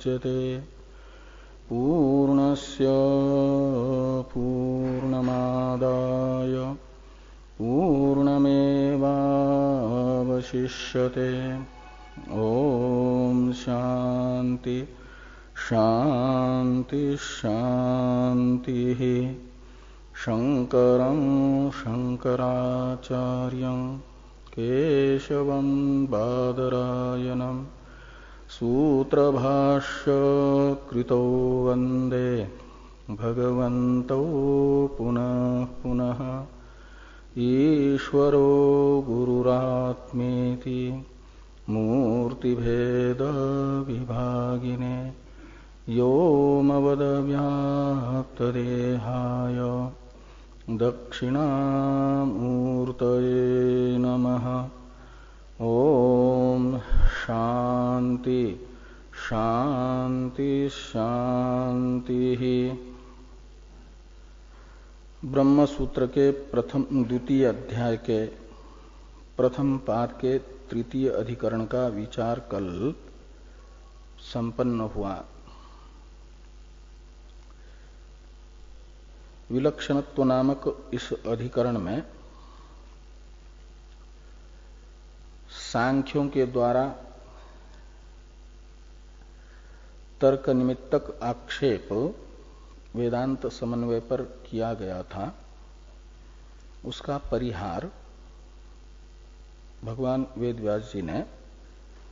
मुच्यते पूर्णस्य पूर्णमादाय पूर्णमेवावशिष्यते। ओम शांति शांति शांति। शंकरं शंकराचार्यं केशवं बादरायणं सूत्रभाष्य कृतो वंदे भगवन्तौ पुनः पुनः। ईश्वरो गुरुरात्मेति मूर्तिभेद विभागिने व्योमवद्व्याप्तदेहाय दक्षिणामूर्तये नमः। ओम शांति शांति शांति। ब्रह्म सूत्र के द्वितीय अध्याय के प्रथम पाद के तृतीय अधिकरण का विचार कल संपन्न हुआ। विलक्षणत्व नामक इस अधिकरण में सांख्यों के द्वारा तर्क निमित्तक आक्षेप वेदांत समन्वय पर किया गया था, उसका परिहार भगवान वेदव्यास जी ने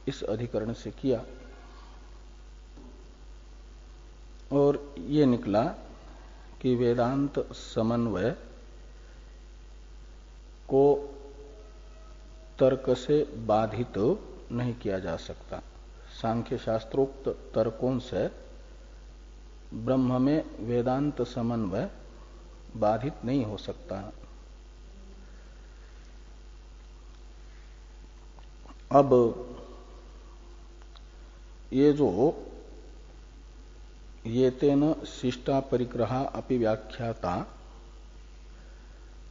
इस अधिकरण से किया। और ये निकला कि वेदांत समन्वय को तर्क से बाधित नहीं किया जा सकता। सांख्य शास्त्रोक्त तर्कों से ब्रह्म में वेदांत समन्वय बाधित नहीं हो सकता। अब ये जो ये तेन शिष्टा परिग्रहा अपि व्याख्याता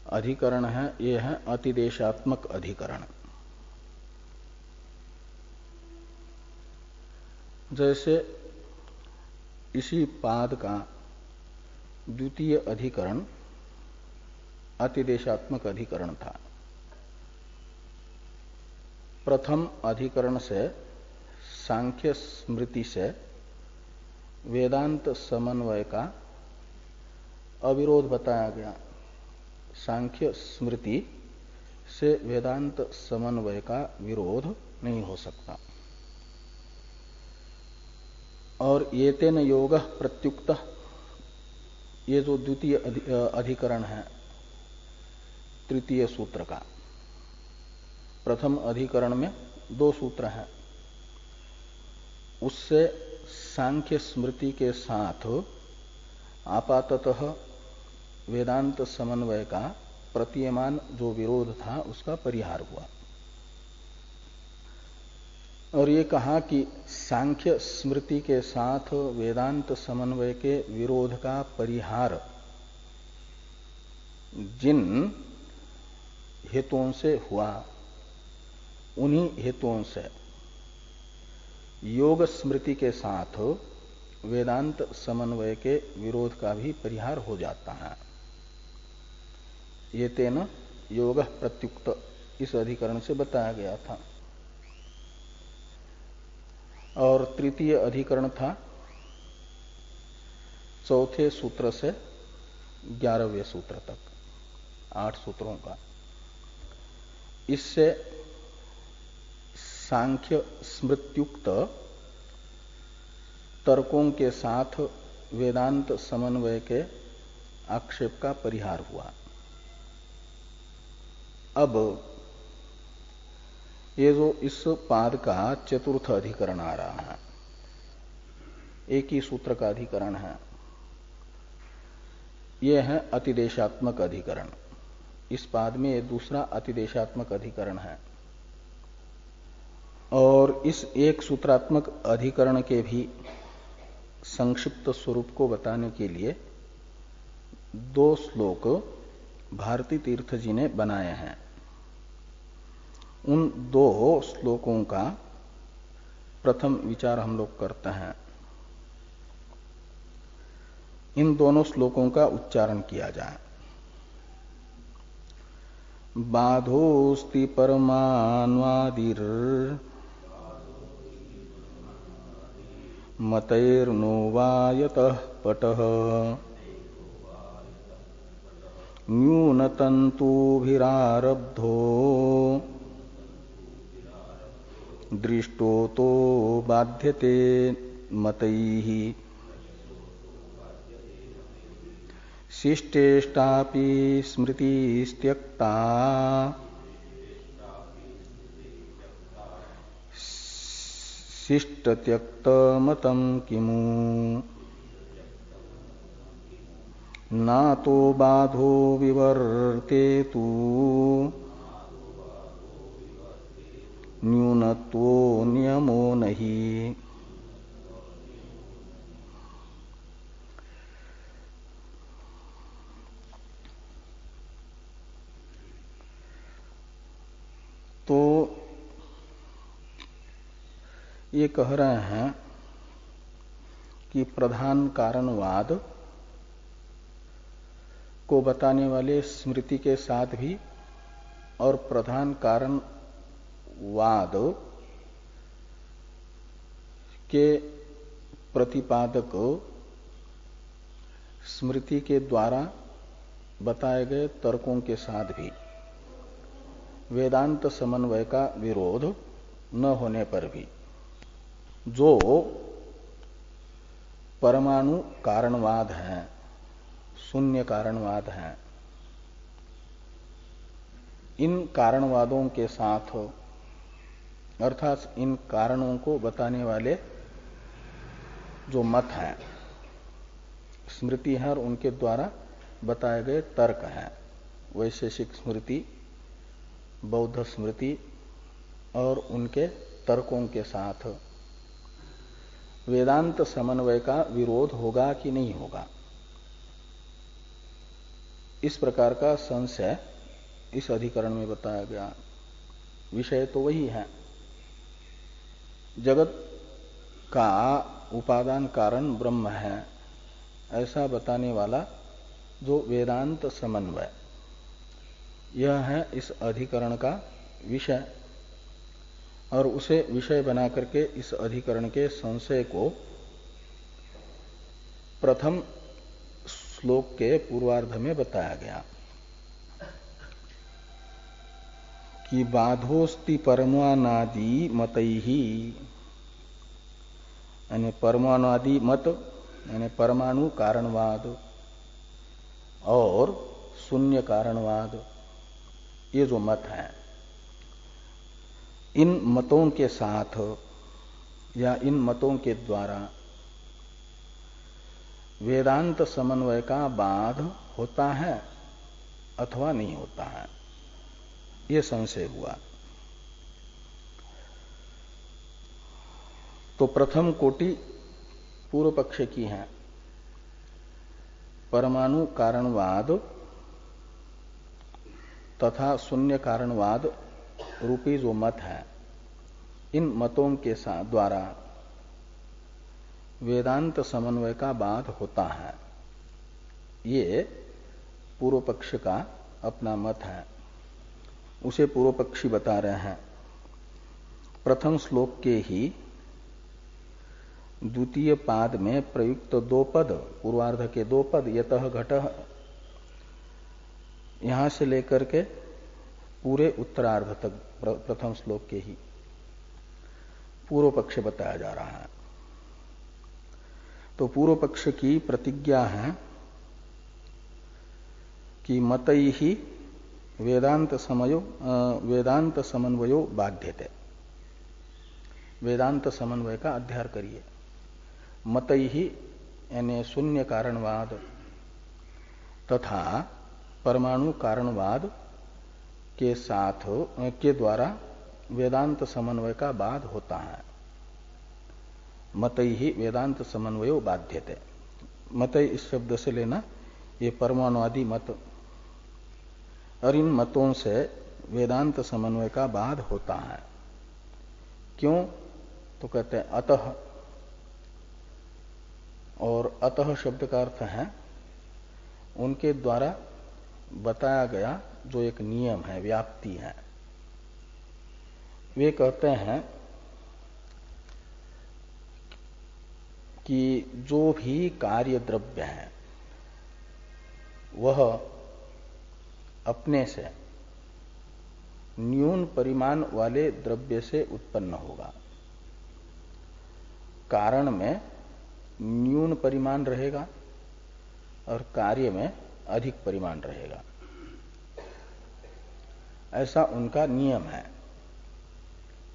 अधिकरण है, ये है अतिदेशात्मक अधिकरण। जैसे इसी पाद का द्वितीय अधिकरण अतिदेशात्मक अधिकरण था। प्रथम अधिकरण से सांख्य स्मृति से वेदांत समन्वय का अविरोध बताया गया। सांख्य स्मृति से वेदांत समन्वय का विरोध नहीं हो सकता। और ये तेन योग प्रत्युक्त, ये जो द्वितीय अधिकरण है तृतीय सूत्र का, प्रथम अधिकरण में दो सूत्र हैं, उससे सांख्य स्मृति के साथ आपाततः वेदांत समन्वय का प्रतीयमान जो विरोध था उसका परिहार हुआ। और ये कहा कि सांख्य स्मृति के साथ वेदांत समन्वय के विरोध का परिहार जिन हेतुओं से हुआ, उन्हीं हेतुओं से योग स्मृति के साथ वेदांत समन्वय के विरोध का भी परिहार हो जाता है। ये तेन योग प्रत्युक्त इस अधिकरण से बताया गया था। और तृतीय अधिकरण था चौथे सूत्र से 11वें सूत्र तक, 8 सूत्रों का। इससे सांख्य स्मृत्युक्त तर्कों के साथ वेदांत समन्वय के आक्षेप का परिहार हुआ। अब ये जो इस पाद का चतुर्थ अधिकरण आ रहा है, एक ही सूत्र का अधिकरण है, यह है अतिदेशात्मक अधिकरण। इस पाद में ये दूसरा अतिदेशात्मक अधिकरण है। और इस एक सूत्रात्मक अधिकरण के भी संक्षिप्त स्वरूप को बताने के लिए 2 श्लोक भारती तीर्थ जी ने बनाए हैं। उन 2 श्लोकों का प्रथम विचार हम लोग करते हैं। इन दोनों श्लोकों का उच्चारण किया जाए। बाधोस्ति परमान्वादिर मतैर्नो वा यतः पटः न्यूनतन्तुभिरारब्धो दृष्टो तो बाध्यते मतैः शिष्टेष्टापि स्मृतिस्त्यक्ता शिष्टत्यक्तमतं किमु नातो बाधो विवर्तेतु न्यूनत्वो नियमो नहि। तो ये कह रहे हैं कि प्रधान कारणवाद को बताने वाले स्मृति के साथ भी और प्रधान कारणवाद के प्रतिपादक स्मृति के द्वारा बताए गए तर्कों के साथ भी वेदांत समन्वय का विरोध न होने पर भी जो परमाणु कारणवाद है, शून्य कारणवाद है, इन कारणवादों के साथ अर्थात इन कारणों को बताने वाले जो मत हैं, स्मृति है और उनके द्वारा बताए गए तर्क हैं, वैशेषिक स्मृति, बौद्ध स्मृति और उनके तर्कों के साथ वेदांत समन्वय का विरोध होगा कि नहीं होगा, इस प्रकार का संशय इस अधिकरण में बताया गया। विषय तो वही है, जगत का उपादान कारण ब्रह्म है ऐसा बताने वाला जो वेदांत समन्वय, यह है इस अधिकरण का विषय। और उसे विषय बना करके इस अधिकरण के संशय को प्रथम श्लोक के पूर्वार्ध में बताया गया कि बाधोस्ति परमानादि मतैहि, यानी परमाणुवादी मत यानी परमाणु कारणवाद और शून्य कारणवाद, ये जो मत है, इन मतों के साथ या इन मतों के द्वारा वेदांत समन्वय का बाध होता है अथवा नहीं होता है, ये संशय हुआ। तो प्रथम कोटि पूर्व पक्ष की है, परमाणु कारणवाद तथा शून्य कारणवाद रूपी जो मत है, इन मतों के साथ द्वारा वेदांत समन्वय का बाध होता है, ये पूर्व पक्ष का अपना मत है। उसे पूर्व पक्षी बता रहे हैं। प्रथम श्लोक के ही द्वितीय पाद में प्रयुक्त दो पद, पूर्वार्ध के दो पद, यतः घटः, यहां से लेकर के पूरे उत्तरार्ध तक प्रथम श्लोक के ही पूर्व पक्ष बताया जा रहा है। तो पूर्व पक्ष की प्रतिज्ञा है कि मतई ही वेदांत समन्वयो बाध्यते, वेदांत समन्वय का अध्ययन करिए। मतई ही यानी शून्य कारणवाद तथा परमाणु कारणवाद के साथ के द्वारा वेदांत समन्वय का बाध होता है। मतई ही वेदांत समन्वयो बाध्यते, मतई इस शब्द से लेना ये परमाणुवादी मत, और इन मतों से वेदांत समन्वय का बाध होता है। क्यों? तो कहते हैं अतः, और अतः शब्द का अर्थ है उनके द्वारा बताया गया जो एक नियम है, व्याप्ति है। वे कहते हैं कि जो भी कार्य द्रव्य है वह अपने से न्यून परिमाण वाले द्रव्य से उत्पन्न होगा। कारण में न्यून परिमाण रहेगा और कार्य में अधिक परिमाण रहेगा, ऐसा उनका नियम है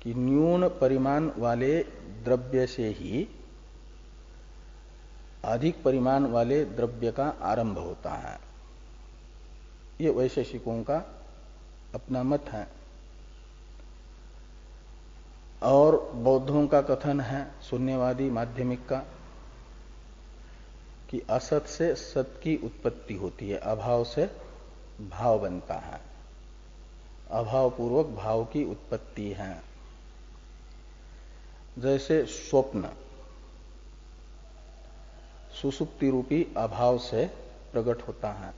कि न्यून परिमाण वाले द्रव्य से ही अधिक परिमाण वाले द्रव्य का आरंभ होता है। ये वैशेषिकों का अपना मत है। और बौद्धों का कथन है, शून्यवादी माध्यमिक का, कि असत से सत की उत्पत्ति होती है, अभाव से भाव बनता है, अभाव पूर्वक भाव की उत्पत्ति है। जैसे स्वप्न सुषुप्ति रूपी अभाव से प्रकट होता है,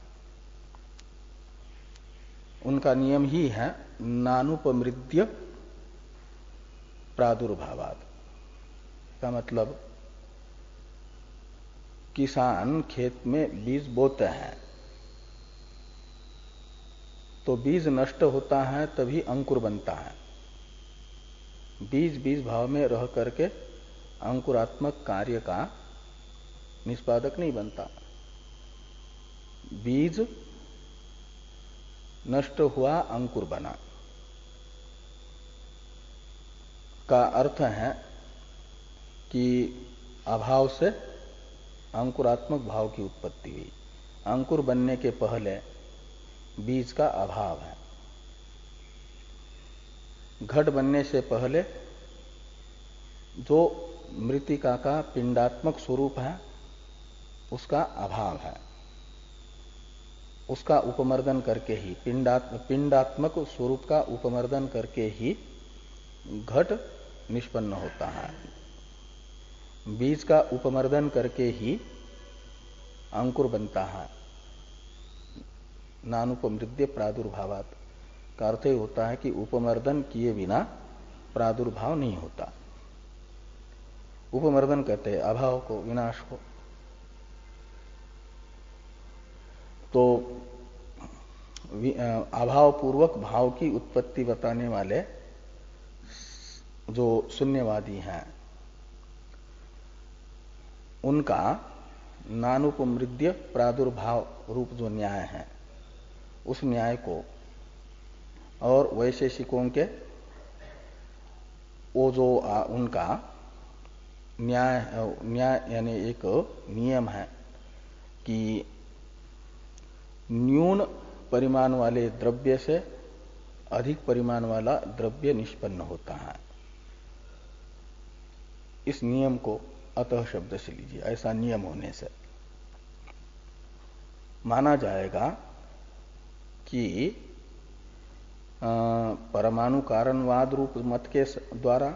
उनका नियम ही है नानुपमृद्य प्रादुर्भावात्। का मतलब किसान खेत में बीज बोते हैं तो बीज नष्ट होता है तभी अंकुर बनता है। बीज भाव में रह करके अंकुरात्मक कार्य का निष्पादक नहीं बनता। बीज नष्ट हुआ, अंकुर बना, का अर्थ है कि अभाव से अंकुरात्मक भाव की उत्पत्ति हुई। अंकुर बनने के पहले बीज का अभाव है। घट बनने से पहले जो मृतिका का पिंडात्मक स्वरूप है उसका अभाव है। उसका उपमर्दन करके ही पिंडात्मक स्वरूप का उपमर्दन करके ही घट निष्पन्न होता है। बीज का उपमर्दन करके ही अंकुर बनता है। नानुपमृद्य प्रादुर्भावात् का अर्थ होता है कि उपमर्दन किए बिना प्रादुर्भाव नहीं होता। उपमर्दन कहते हैं अभाव को, विनाश को। तो अभाव पूर्वक भाव की उत्पत्ति बताने वाले जो शून्यवादी हैं उनका नानुपमृद्य प्रादुर्भाव रूप जो न्याय है उस न्याय को, और वैशेषिकों के वो जो उनका न्याय यानी एक नियम है कि न्यून परिमाण वाले द्रव्य से अधिक परिमाण वाला द्रव्य निष्पन्न होता है। इस नियम को अतः शब्द से लीजिए। ऐसा नियम होने से माना जाएगा कि परमाणु कारणवाद रूप मत के द्वारा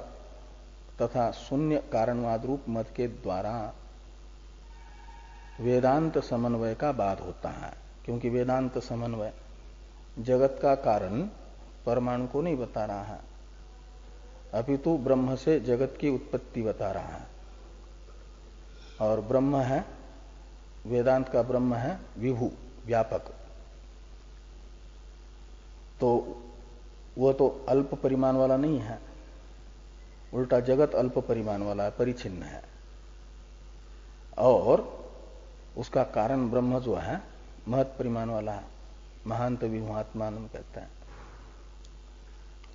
तथा शून्य कारणवाद रूप मत के द्वारा वेदांत समन्वय का बाध होता है। क्योंकि वेदांत समन्वय जगत का कारण परमाणु को नहीं बता रहा है, अपितु ब्रह्म से जगत की उत्पत्ति बता रहा है। और ब्रह्म है, वेदांत का ब्रह्म है विभु, व्यापक। तो वो तो अल्प परिमाण वाला नहीं है, उल्टा जगत अल्प परिमाण वाला है, परिचिन्न है। और उसका कारण ब्रह्म जो है महत परिमाण वाला है, महांत विभुआत्मान कहते हैं।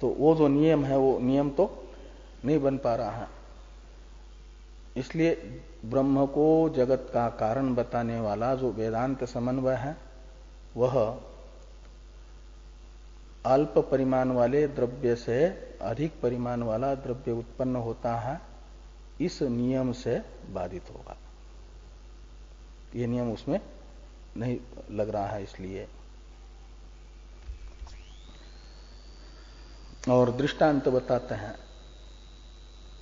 तो वो जो नियम है वो नियम तो नहीं बन पा रहा है। इसलिए ब्रह्म को जगत का कारण बताने वाला जो वेदांत समन्वय है वह अल्प परिमाण वाले द्रव्य से अधिक परिमाण वाला द्रव्य उत्पन्न होता है, इस नियम से बाधित होगा। ये नियम उसमें नहीं लग रहा है। इसलिए और दृष्टांत बताते हैं,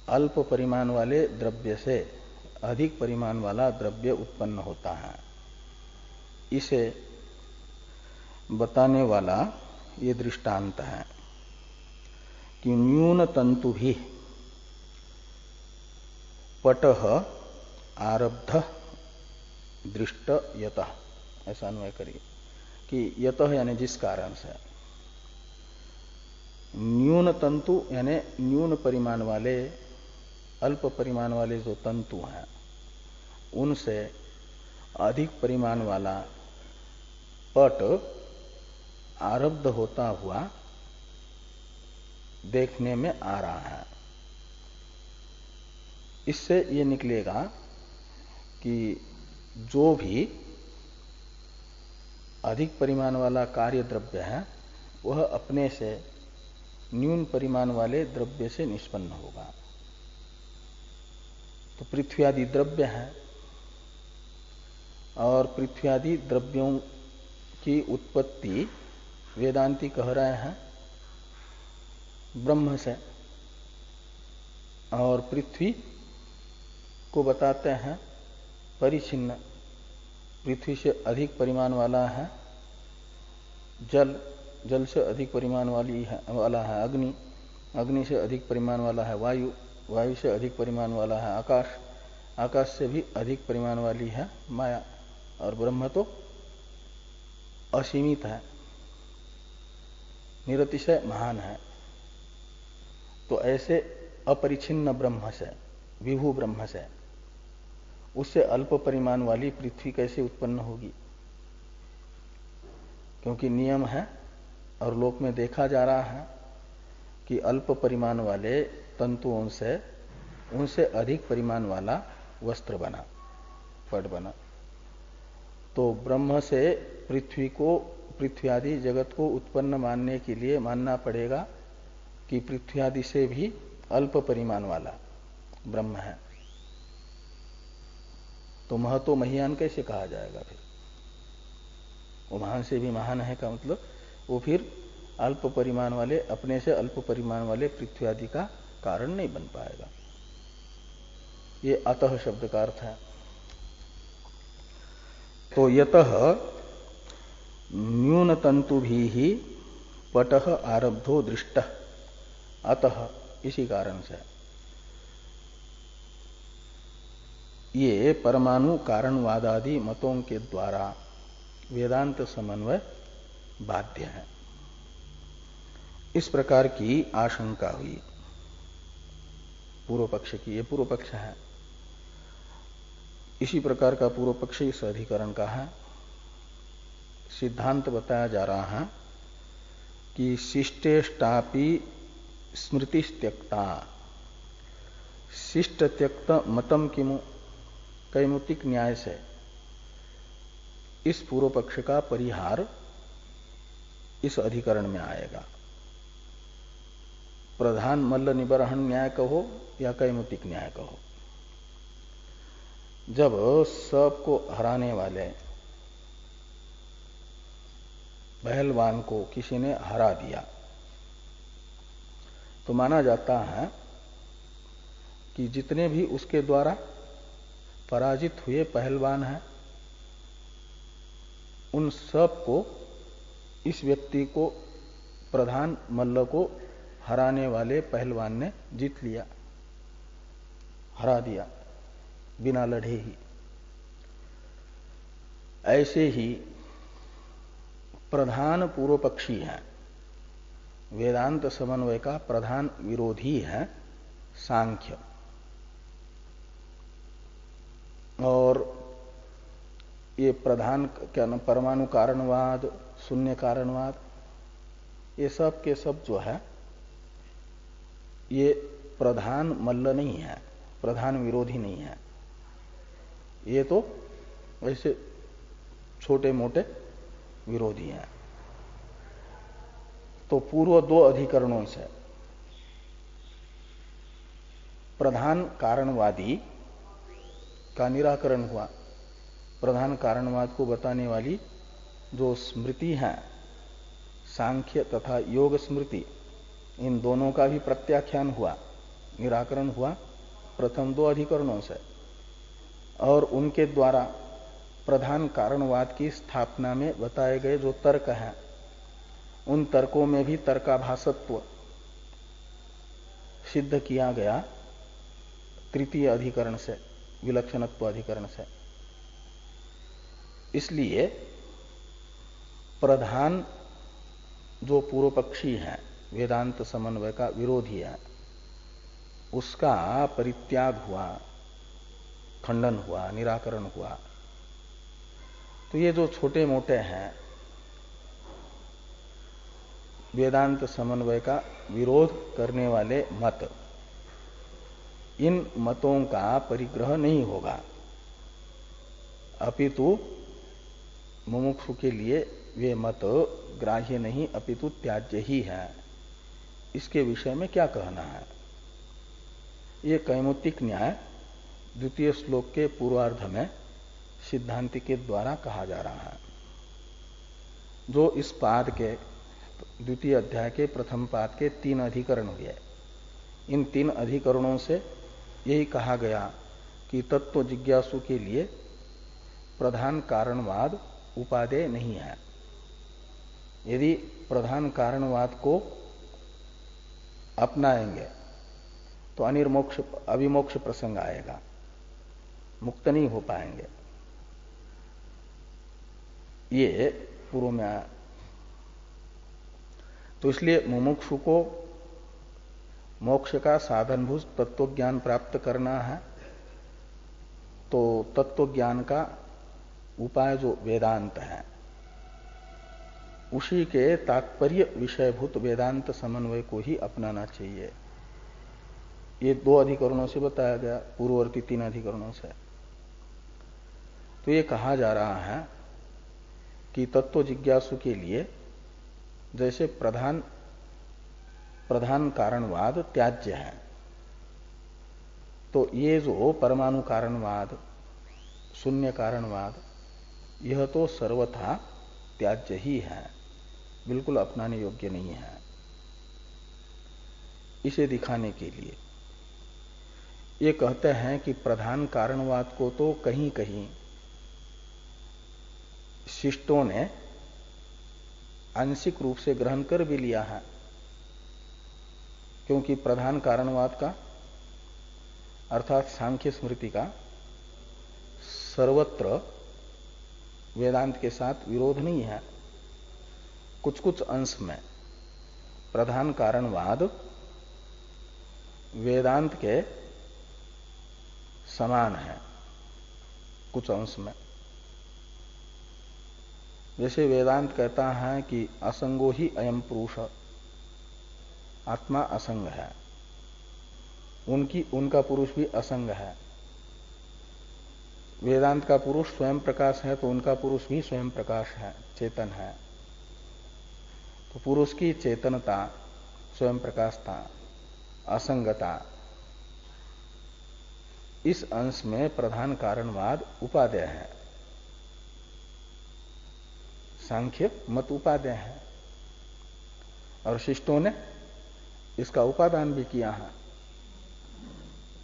अल्प परिमाण वाले द्रव्य से अधिक परिमाण वाला द्रव्य उत्पन्न होता है। इसे बताने वाला ये दृष्टांत है कि न्यून तंतु भी पटः आरब्ध दृष्ट यतः, ऐसा अन्वय करिए कि यतः यानी जिस कारण से, न्यून तंतु यानी न्यून परिमाण वाले, अल्प परिमाण वाले जो तंतु हैं उनसे अधिक परिमाण वाला पट आरब्ध होता हुआ देखने में आ रहा है। इससे ये निकलेगा कि जो भी अधिक परिमाण वाला कार्य द्रव्य है वह अपने से न्यून परिमाण वाले द्रव्य से निष्पन्न होगा। तो पृथ्वी आदि द्रव्य है और पृथ्वी आदि द्रव्यों की उत्पत्ति वेदांती कह रहे हैं ब्रह्म से, और पृथ्वी को बताते हैं परिच्छिन्न। पृथ्वी से अधिक परिमाण वाला है जल, जल से अधिक परिमाण वाला है अग्नि, अग्नि से अधिक परिमाण वाला है वायु, वायु से अधिक परिमाण वाला है आकाश, आकाश से भी अधिक परिमाण वाली है माया, और ब्रह्म तो असीमित है, निरतिशय महान है। तो ऐसे अपरिच्छिन्न ब्रह्म से, विभु ब्रह्म से, उससे अल्प परिमाण वाली पृथ्वी कैसे उत्पन्न होगी? क्योंकि नियम है और लोक में देखा जा रहा है कि अल्प परिमाण वाले तंतुओं से उनसे अधिक परिमाण वाला वस्त्र बना, पट बना। तो ब्रह्म से पृथ्वी को, पृथ्वी आदि जगत को उत्पन्न मानने के लिए मानना पड़ेगा कि पृथ्वी आदि से भी अल्प परिमाण वाला ब्रह्म है। तो महतो महियान कैसे कहा जाएगा? फिर वो महान से भी महान है का मतलब वो फिर अल्प परिमाण वाले, अपने से अल्प परिमाण वाले पृथ्वी आदि का कारण नहीं बन पाएगा। ये अतः शब्द का अर्थ है। तो यतः न्यून तंतु भी पटः आरब्धो दृष्ट, अतः इसी कारण से ये परमाणु कारणवादादि मतों के द्वारा वेदांत समन्वय बाध्य है। इस प्रकार की आशंका हुई पूर्व पक्ष की। ये पूर्व पक्ष है। इसी प्रकार का पूर्व पक्ष इस अधिकरण का है। सिद्धांत बताया जा रहा है कि शिष्टेष्टापि स्मृति त्यक्ता, शिष्ट त्यक्त मतम किमु, कैमुतिक न्याय से इस पूर्व पक्ष का परिहार इस अधिकरण में आएगा। प्रधान मल्ल निबरहण न्याय कहो या कैमुतिक न्याय कहो। जब सबको हराने वाले पहलवान को किसी ने हरा दिया तो माना जाता है कि जितने भी उसके द्वारा पराजित हुए पहलवान हैं उन सब को, इस व्यक्ति को, प्रधान मल्ल को हराने वाले पहलवान ने जीत लिया, हरा दिया बिना लड़े ही। ऐसे ही प्रधान पूर्व पक्षी है, वेदांत समन्वय का प्रधान विरोधी है सांख्य, और ये प्रधान क्या नाम, परमाणु कारणवाद, शून्य कारणवाद, ये सब के सब जो है ये प्रधान मल्ल नहीं है, प्रधान विरोधी नहीं है। ये तो वैसे छोटे मोटे विरोधी हैं। तो पूर्व दो अधिकरणों से प्रधान कारणवादी का निराकरण हुआ। प्रधान कारणवाद को बताने वाली जो स्मृति है, सांख्य तथा योग स्मृति, इन दोनों का भी प्रत्याख्यान हुआ, निराकरण हुआ प्रथम दो अधिकरणों से। और उनके द्वारा प्रधान कारणवाद की स्थापना में बताए गए जो तर्क हैं, उन तर्कों में भी तर्काभासत्व सिद्ध किया गया तृतीय अधिकरण से, विलक्षणत्व अधिकरण से। इसलिए प्रधान जो पूर्व पक्षी है, वेदांत समन्वय का विरोधी है, उसका परित्याग हुआ, खंडन हुआ, निराकरण हुआ। तो ये जो छोटे मोटे हैं वेदांत समन्वय का विरोध करने वाले मत, इन मतों का परिग्रह नहीं होगा, अपितु मुमुक्षु के लिए वे मत ग्राह्य नहीं अपितु त्याज्य ही है। इसके विषय में क्या कहना है? ये कैमुतिक न्याय द्वितीय श्लोक के पूर्वार्ध में सिद्धांति के द्वारा कहा जा रहा है। जो इस पाद के द्वितीय अध्याय के प्रथम पाद के 3 अधिकरण हुए, इन 3 अधिकरणों से यही कहा गया कि तत्व जिज्ञासु के लिए प्रधान कारणवाद उपादेय नहीं है। यदि प्रधान कारणवाद को अपनाएंगे तो अनिर्मोक्ष अविमोक्ष प्रसंग आएगा, मुक्त नहीं हो पाएंगे। ये पूर्व में आया। तो इसलिए मुमुक्षु को मोक्ष का साधनभूत तत्व ज्ञान प्राप्त करना है, तो तत्व ज्ञान का उपाय जो वेदांत है, उसी के तात्पर्य विषयभूत वेदांत समन्वय को ही अपनाना चाहिए। ये 2 अधिकरणों से बताया गया, पूर्ववर्ती 3 अधिकरणों से। तो ये कहा जा रहा है कि तत्व जिज्ञासु के लिए जैसे प्रधान कारणवाद त्याज्य है, तो ये जो परमाणु कारणवाद, शून्य कारणवाद, यह तो सर्वथा त्याज्य ही है, बिल्कुल अपनाने योग्य नहीं है। इसे दिखाने के लिए ये कहते हैं कि प्रधान कारणवाद को तो कहीं कहीं शिष्टों ने आंशिक रूप से ग्रहण कर भी लिया है, क्योंकि प्रधान कारणवाद का अर्थात सांख्य स्मृति का सर्वत्र वेदांत के साथ विरोध नहीं है। कुछ कुछ अंश में प्रधान कारणवाद वेदांत के समान है, कुछ अंश में। जैसे वेदांत कहता है कि असंगो ही अयम पुरुष, आत्मा असंग है, उनका पुरुष भी असंग है। वेदांत का पुरुष स्वयं प्रकाश है, तो उनका पुरुष भी स्वयं प्रकाश है, चेतन है। तो पुरुष की चेतनता, स्वयं प्रकाशता, असंगता, इस अंश में प्रधान कारणवाद उपादेय है, सांख्य मत उपादेय है, और शिष्टों ने इसका उपादान भी किया है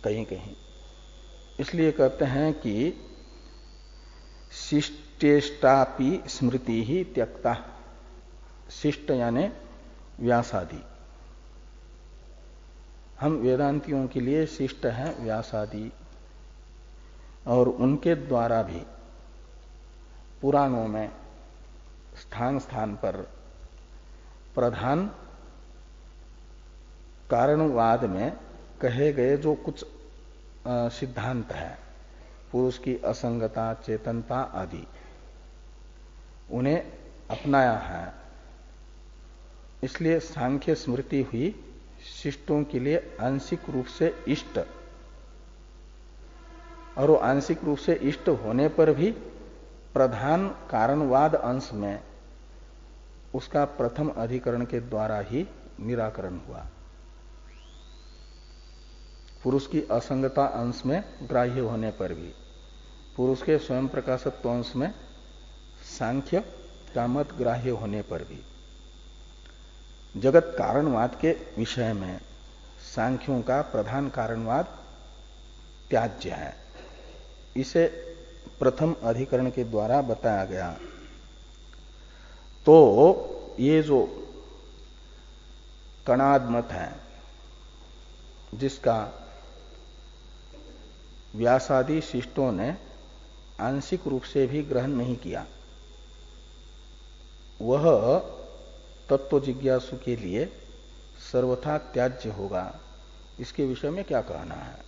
कहीं कहीं। इसलिए कहते हैं कि शिष्टेष्टापि स्मृति ही त्यक्ता, शिष्ट यानी व्यासादि। हम वेदांतियों के लिए शिष्ट हैं व्यासादि, और उनके द्वारा भी पुराणों में स्थान स्थान पर प्रधान कारणवाद में कहे गए जो कुछ सिद्धांत है, पुरुष की असंगता, चेतनता आदि, उन्हें अपनाया है। इसलिए सांख्य स्मृति हुई शिष्टों के लिए आंशिक रूप से इष्ट, और वो आंशिक रूप से इष्ट होने पर भी प्रधान कारणवाद अंश में उसका प्रथम अधिकरण के द्वारा ही निराकरण हुआ। पुरुष की असंगता अंश में ग्राह्य होने पर भी, पुरुष के स्वयं प्रकाशत्व अंश में सांख्य का मत ग्राह्य होने पर भी, जगत कारणवाद के विषय में सांख्यों का प्रधान कारणवाद त्याज्य है। इसे प्रथम अधिकरण के द्वारा बताया गया। तो ये जो कणाद मत है, जिसका व्यासादि शिष्टों ने आंशिक रूप से भी ग्रहण नहीं किया, वह तत्व जिज्ञासु के लिए सर्वथा त्याज्य होगा। इसके विषय में क्या कहना है?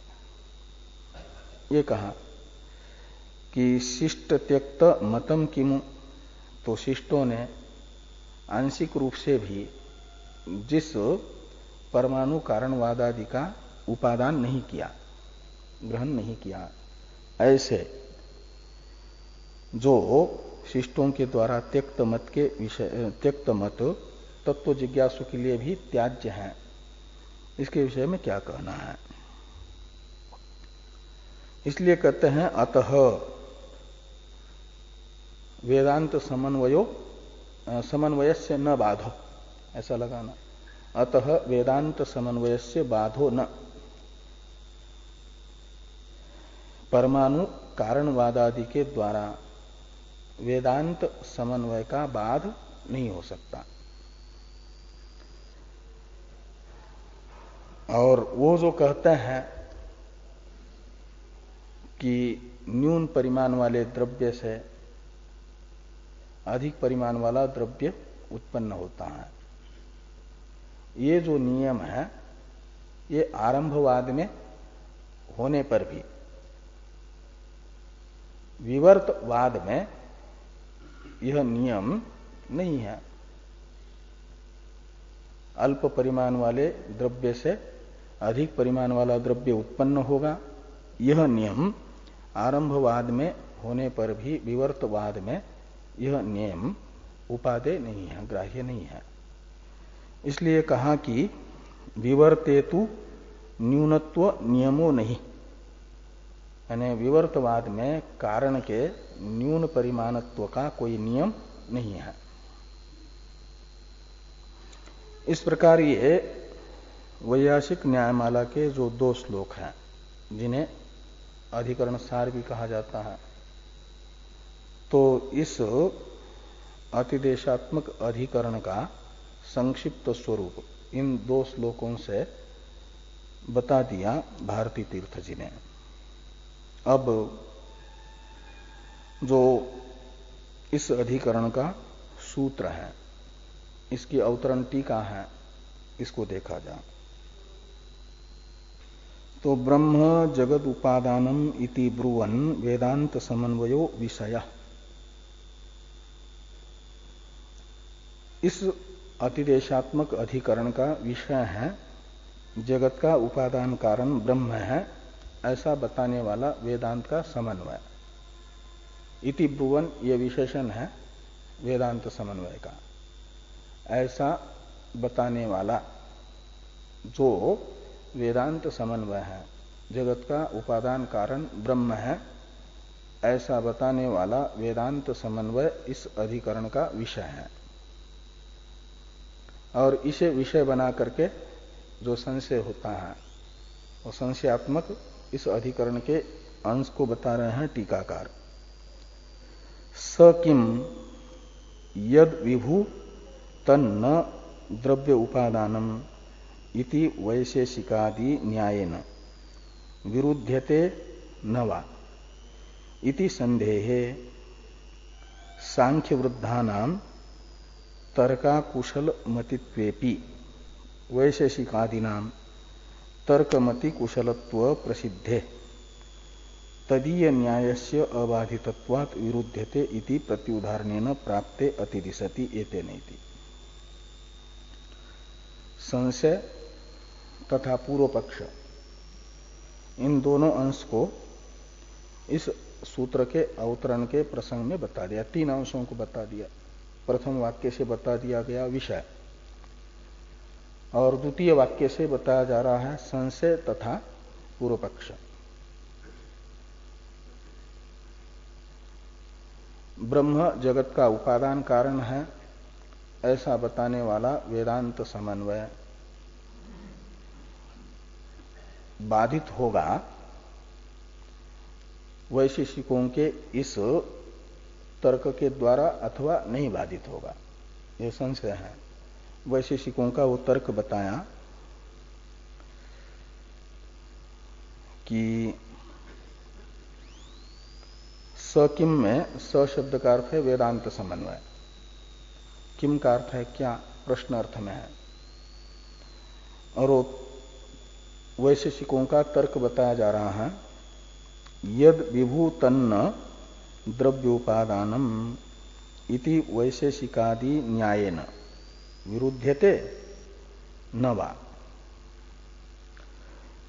ये कहा कि शिष्ट त्यक्त मतम किमु, तो शिष्टों ने आंशिक रूप से भी जिस परमाणु कारणवादादि का उपादान नहीं किया, ग्रहण नहीं किया, ऐसे जो शिष्टों के द्वारा त्यक्त मत के विषय, त्यक्त मत तत्व जिज्ञासु के लिए भी त्याज्य है, इसके विषय में क्या कहना है? इसलिए कहते हैं अतः वेदांत समन्वयस्य न बाधो, ऐसा लगाना। अतः वेदांत समन्वयस्य बाधो न, परमाणु कारणवादादि के द्वारा वेदांत समन्वय का बाध नहीं हो सकता। और वो जो कहते हैं कि न्यून परिमाण वाले द्रव्य से अधिक परिमाण वाला द्रव्य उत्पन्न होता है, ये जो नियम है ये आरंभवाद में होने पर भी विवर्तवाद में यह नियम नहीं है। अल्प परिमाण वाले द्रव्य से अधिक परिमाण वाला द्रव्य उत्पन्न होगा, यह नियम आरंभवाद में होने पर भी विवर्तवाद में यह नियम उपादेय नहीं है, ग्राह्य नहीं है। इसलिए कहा कि विवर्तेतु न्यूनत्व नियमो नहीं, यानी विवर्तवाद में कारण के न्यून परिमाणत्व का कोई नियम नहीं है। इस प्रकार ये वैयासिक न्यायमाला के जो 2 श्लोक हैं, जिन्हें अधिकरण सार भी कहा जाता है, तो इस अतिदेशात्मक अधिकरण का संक्षिप्त स्वरूप इन 2 श्लोकों से बता दिया भारती तीर्थ जी ने। अब जो इस अधिकरण का सूत्र है, इसकी अवतरण टीका है, इसको देखा जा। तो ब्रह्म जगद उपादानम इति ब्रुवन् वेदांत समन्वयो विषय, इस अतिदेशात्मक अधिकरण का विषय है जगत का उपादान कारण ब्रह्म है, ऐसा बताने वाला वेदांत का समन्वय। इति ब्रुवन् ये विशेषण है वेदांत समन्वय का। ऐसा बताने वाला जो वेदांत समन्वय है, जगत का उपादान कारण ब्रह्म है, ऐसा बताने वाला वेदांत समन्वय इस अधिकरण का विषय है। और इसे विषय बना करके जो संशय होता है, वो संशयात्मक इस अधिकरण के अंश को बता रहे हैं टीकाकार। स किम यद विभु तन्न द्रव्य उपादानम इति वैशेषिकादि न्यायेन विरुध्यते न वा इति संदेहे सांख्य वृद्धानाम तर्काकुशल मतित्वेपि वैशेषिकादीनाम तर्कमति कुशलत्व प्रसिद्धे तदीय न्यायस्य अबाधितत्वात् विरुध्यते इति प्रत्युदाहरणेन प्राप्ते अतिदिशति एते नेति। संशय तथा पूर्व पक्ष, इन दोनों अंश को इस सूत्र के अवतरण के प्रसंग में बता दिया। 3 अंशों को बता दिया। प्रथम वाक्य से बता दिया गया विषय, और द्वितीय वाक्य से बताया जा रहा है संशय तथा पूर्व पक्ष। ब्रह्म जगत का उपादान कारण है, ऐसा बताने वाला वेदांत समन्वय बाधित होगा वैशेषिकों के इस तर्क के द्वारा अथवा नहीं बाधित होगा, यह संशय है। वैशेषिकों का वो तर्क बताया कि स किम में स शब्द का अर्थ है वेदांत समन्वय, किम का अर्थ है क्या, प्रश्न अर्थ में है। और वैशेषिकों का तर्क बताया जा रहा है, यद विभू तन्न द्रव्योपादानम इति वैशेषिकादि न्यायेन विरुध्यते न वा।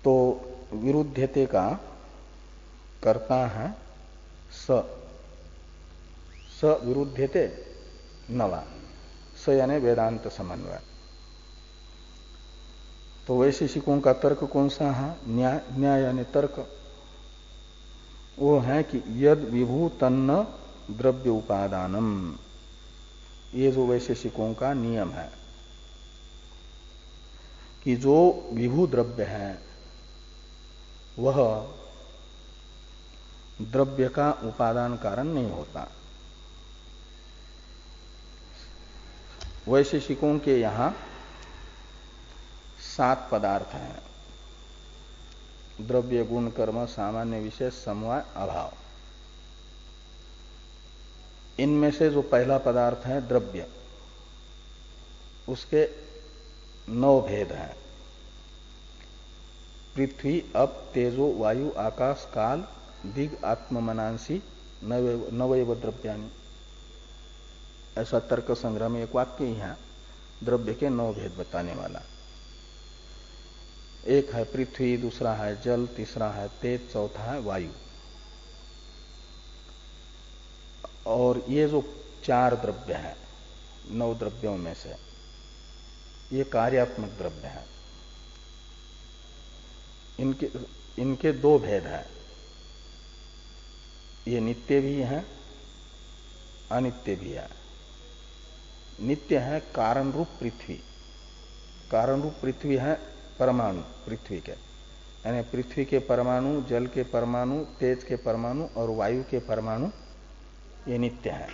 तो विरुध्यते का कर्ता है स विरुध्यते न वा, स यानी वेदांत समन्वय। तो वैशेषिकों का तर्क कौन सा है, न्याय यानी तर्क, वो है कि यद विभू तन्न द्रव्य उपादानम, ये जो वैशेषिकों का नियम है कि जो विभू द्रव्य है वह द्रव्य का उपादान कारण नहीं होता। वैशेषिकों के यहां 7 पदार्थ हैं, द्रव्य गुण कर्म सामान्य विशेष समवाय अभाव। इनमें से जो पहला पदार्थ है द्रव्य, उसके 9 भेद हैं, पृथ्वी अप तेजो वायु आकाश काल दिग आत्ममनांसी नवैव द्रव्यानि, ऐसा तर्क संग्रह में एक वाक्य ही है द्रव्य के 9 भेद बताने वाला। एक है पृथ्वी, दूसरा है जल, तीसरा है तेज, चौथा है वायु। और ये जो 4 द्रव्य हैं 9 द्रव्यों में से, ये कार्यात्मक द्रव्य हैं। इनके 2 भेद हैं, ये नित्य भी हैं अनित्य भी है। नित्य है कारण रूप पृथ्वी, कारण रूप पृथ्वी है परमाणु पृथ्वी के, यानी पृथ्वी के परमाणु, जल के परमाणु, तेज के परमाणु और वायु के परमाणु, ये नित्य है।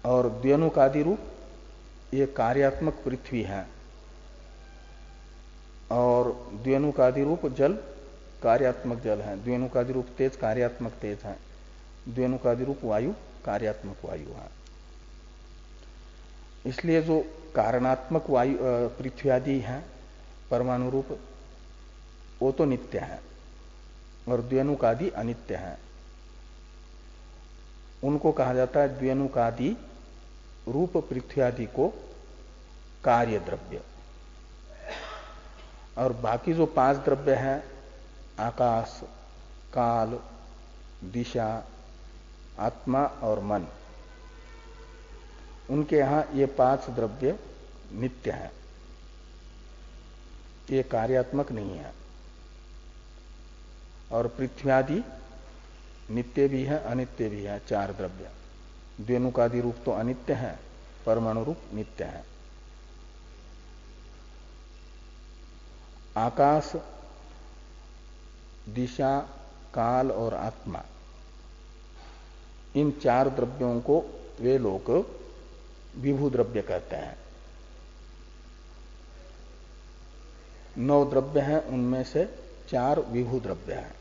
और द्व्यनुकादि रूप ये कार्यात्मक पृथ्वी है, और द्व्यनुकादि रूप जल कार्यात्मक जल है, द्व्यनुकादि रूप तेज कार्यात्मक तेज है, द्व्यनुकादि रूप वायु कार्यात्मक वायु है। इसलिए जो कारणात्मक वायु पृथ्वी आदि है परमाणु रूप, वो तो नित्य है, और द्व्यनुकादि अनित्य है। उनको कहा जाता है द्व्यनुकादि रूप पृथ्वी आदि को कार्य द्रव्य। और बाकी जो 5 द्रव्य हैं, आकाश, काल, दिशा, आत्मा और मन, उनके यहां ये 5 द्रव्य नित्य हैं, ये कार्यात्मक नहीं है। और पृथ्वी आदि नित्य भी है अनित्य भी है 4 द्रव्य। द्व्यनुकादि रूप तो अनित्य है, परमाणु रूप नित्य है। आकाश, दिशा, काल और आत्मा, इन 4 द्रव्यों को वे लोग विभू द्रव्य कहते हैं। 9 द्रव्य हैं, उनमें से 4 विभू द्रव्य हैं,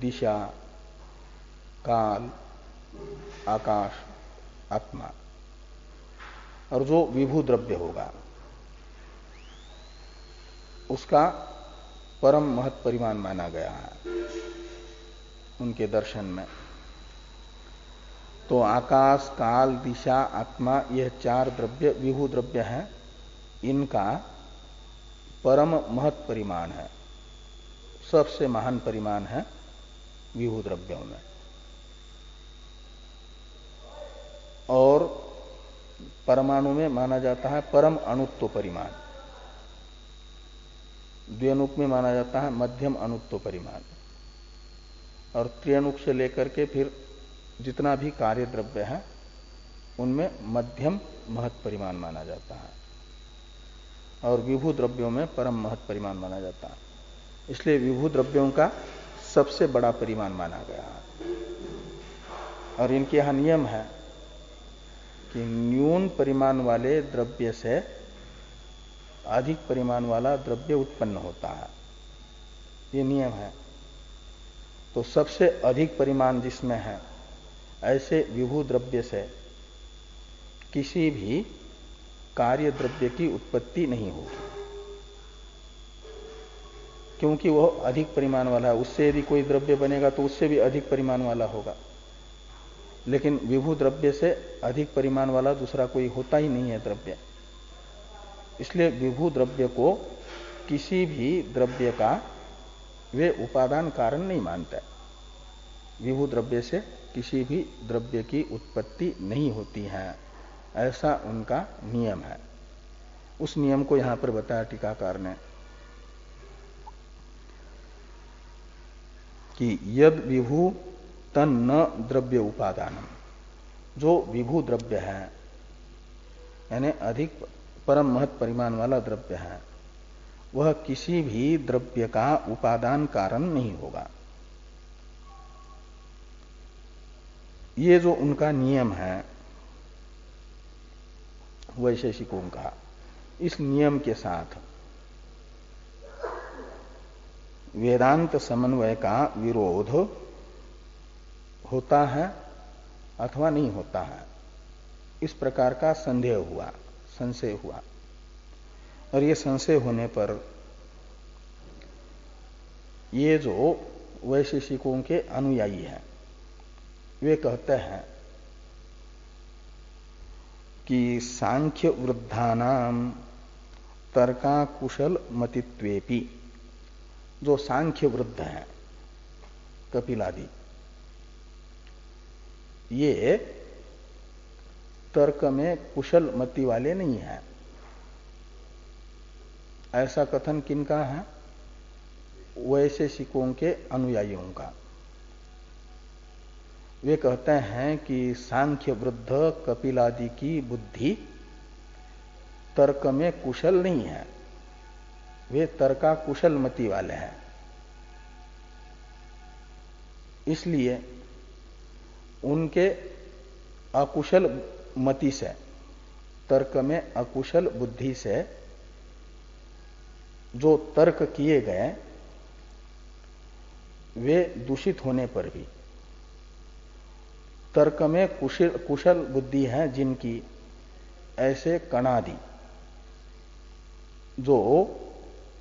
दिशा, काल, आकाश, आत्मा। और जो विभू द्रव्य होगा उसका परम महत् परिमाण माना गया है उनके दर्शन में। तो आकाश, काल, दिशा, आत्मा, यह 4 द्रव्य विभू द्रव्य हैं, इनका परम महत् परिमाण है, सबसे महान परिमाण है विभू द्रव्यों में। और परमाणु में माना जाता है परम अणुत्व परिमाण, द्व्यनुक में माना जाता है मध्यम अणुत्व परिमाण, और त्रियणुक से लेकर के फिर जितना भी कार्य द्रव्य है उनमें मध्यम महत् परिमाण माना जाता है, और विभू द्रव्यों में परम महत् परिमाण माना जाता है। इसलिए विभू द्रव्यों का सबसे बड़ा परिमाण माना गया है। और इनके यहां नियम है कि न्यून परिमाण वाले द्रव्य से अधिक परिमाण वाला द्रव्य उत्पन्न होता है, ये नियम है। तो सबसे अधिक परिमाण जिसमें है ऐसे विभू द्रव्य से किसी भी कार्य द्रव्य की उत्पत्ति नहीं होगी, क्योंकि वह अधिक परिमाण वाला है। उससे यदि कोई द्रव्य बनेगा तो उससे भी अधिक परिमाण वाला होगा, लेकिन विभू द्रव्य से अधिक परिमाण वाला दूसरा कोई होता ही नहीं है द्रव्य। इसलिए विभू द्रव्य को किसी भी द्रव्य का वे उपादान कारण नहीं मानते। विभू द्रव्य से किसी भी द्रव्य की उत्पत्ति नहीं होती है, ऐसा उनका नियम है। उस नियम को यहां पर बताया टीकाकार ने कि यद विभू तन न द्रव्य उपादानम, जो विभू द्रव्य है यानी अधिक परम महत परिमाण वाला द्रव्य है, वह किसी भी द्रव्य का उपादान कारण नहीं होगा। ये जो उनका नियम है वैशेषिकों का, इस नियम के साथ वेदांत समन्वय का विरोध होता है अथवा नहीं होता है, इस प्रकार का संशय हुआ। और ये संशय होने पर ये जो वैशेषिकों के अनुयायी हैं वे कहते हैं कि सांख्य वृद्धानाम तर्काकुशल मतित्वेपि, जो सांख्य वृद्ध हैं कपिलादि, ये तर्क में कुशल मति वाले नहीं हैं। ऐसा कथन किनका है? वैशेषिकों के अनुयायियों का। वे कहते हैं कि सांख्य वृद्ध कपिलादि की बुद्धि तर्क में कुशल नहीं है, वे तर्का कुशल मति वाले हैं। इसलिए उनके अकुशल मति से, तर्क में अकुशल बुद्धि से जो तर्क किए गए वे दूषित होने पर भी तर्क में कुशल बुद्धि है जिनकी, ऐसे कणादि जो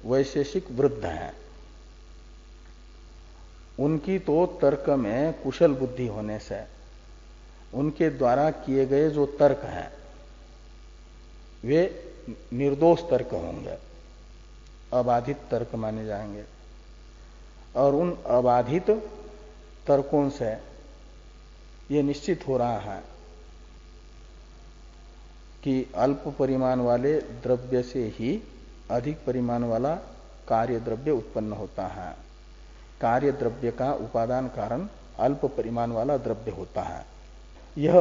वैशेषिक वृद्ध हैं, उनकी तो तर्क में कुशल बुद्धि होने से उनके द्वारा किए गए जो तर्क हैं वे निर्दोष तर्क होंगे, अबाधित तर्क माने जाएंगे। और उन अबाधित तर्कों से ये निश्चित हो रहा है कि अल्प परिमाण वाले द्रव्य से ही अधिक परिमाण वाला कार्य द्रव्य उत्पन्न होता है। कार्य द्रव्य का उपादान कारण अल्प परिमाण वाला द्रव्य होता है। यह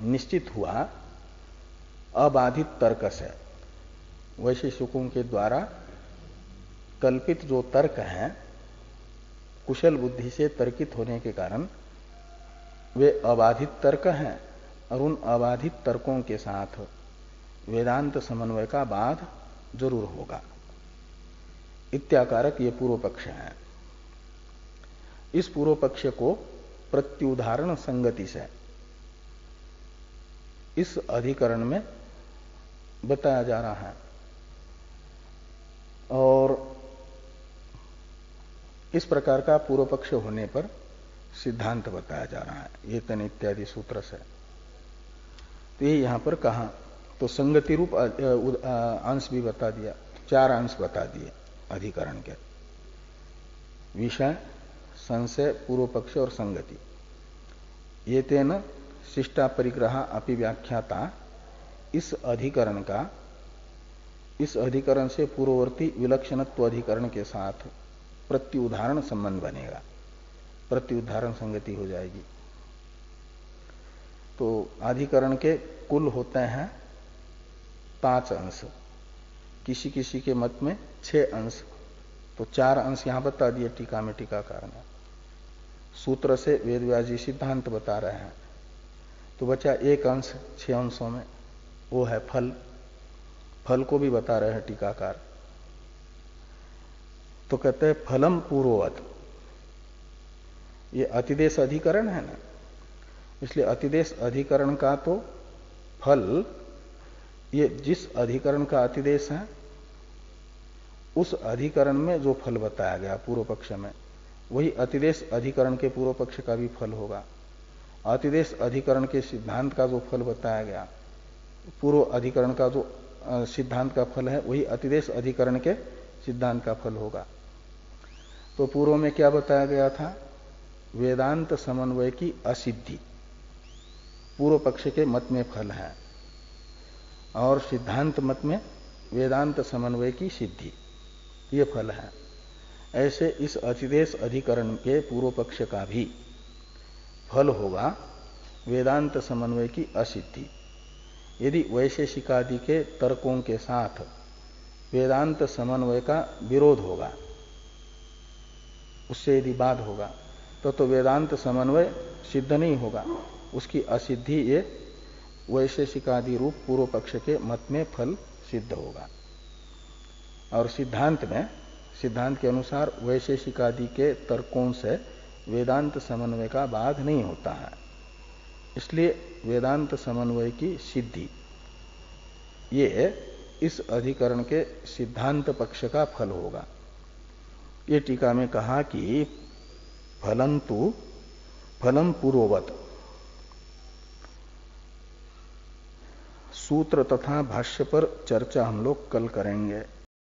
निश्चित हुआ अबाधित तर्क से। वैशेषिकों के द्वारा कल्पित जो तर्क हैं, कुशल बुद्धि से तर्कित होने के कारण वे अबाधित तर्क हैं, और उन अबाधित तर्कों के साथ वेदांत समन्वय का बाध जरूर होगा। इत्याकारक ये पूर्व पक्ष है। इस पूर्व पक्ष को प्रत्युदाहरण संगति से इस अधिकरण में बताया जा रहा है, और इस प्रकार का पूर्व पक्ष होने पर सिद्धांत बताया जा रहा है ये तन इत्यादि सूत्र से। तो ये यहां पर कहा तो संगति रूप अंश भी बता दिया, 4 अंश बता दिए अधिकरण के, विषय, संशय, पूर्व पक्ष और संगति। ये तेन शिष्टा परिग्रह अपि व्याख्याता, इस अधिकरण का, इस अधिकरण से पूर्ववर्ती विलक्षणत्व अधिकरण के साथ प्रत्युदाहरण संबंध बनेगा, प्रत्युदाहरण संगति हो जाएगी। तो अधिकरण के कुल होते हैं 5 अंश, किसी किसी के मत में 6 अंश तो 4 अंश यहां बता दिए टीका में टीकाकार ने। सूत्र से वेदव्यास जी सिद्धांत बता रहे हैं, तो बचा एक अंश 6 अंशों में, वो है फल। फल को भी बता रहे हैं टीकाकार। तो कहते हैं फलम पूर्ववत, ये अतिदेश अधिकरण है ना, इसलिए अतिदेश अधिकरण का तो फल, ये जिस अधिकरण का अतिदेश है उस अधिकरण में जो फल बताया गया पूर्व पक्ष में, वही अतिदेश अधिकरण के पूर्व पक्ष का भी फल होगा। अतिदेश अधिकरण के सिद्धांत का जो फल बताया गया, पूर्व अधिकरण का जो सिद्धांत का फल है, वही अतिदेश अधिकरण के सिद्धांत का फल होगा। तो पूर्व में क्या बताया गया था? वेदांत समन्वय की असिद्धि पूर्व पक्ष के मत में फल है, और सिद्धांत मत में वेदांत समन्वय की सिद्धि, ये फल है। ऐसे इस अतिदेश अधिकरण के पूर्व पक्ष का भी फल होगा वेदांत समन्वय की असिद्धि। यदि वैशेषिकादि के तर्कों के साथ वेदांत समन्वय का विरोध होगा, उससे यदि वाद होगा, तो वेदांत समन्वय सिद्ध नहीं होगा, उसकी असिद्धि ये वैशेषिकादि रूप पूर्व पक्ष के मत में फल सिद्ध होगा। और सिद्धांत में, सिद्धांत के अनुसार वैशेषिकादि के तर्कों से वेदांत समन्वय का बाध नहीं होता है, इसलिए वेदांत समन्वय की सिद्धि ये इस अधिकरण के सिद्धांत पक्ष का फल होगा। ये टीका में कहा कि फलंतु फलम पूर्ववत, सूत्र तथा भाष्य पर चर्चा हम लोग कल करेंगे।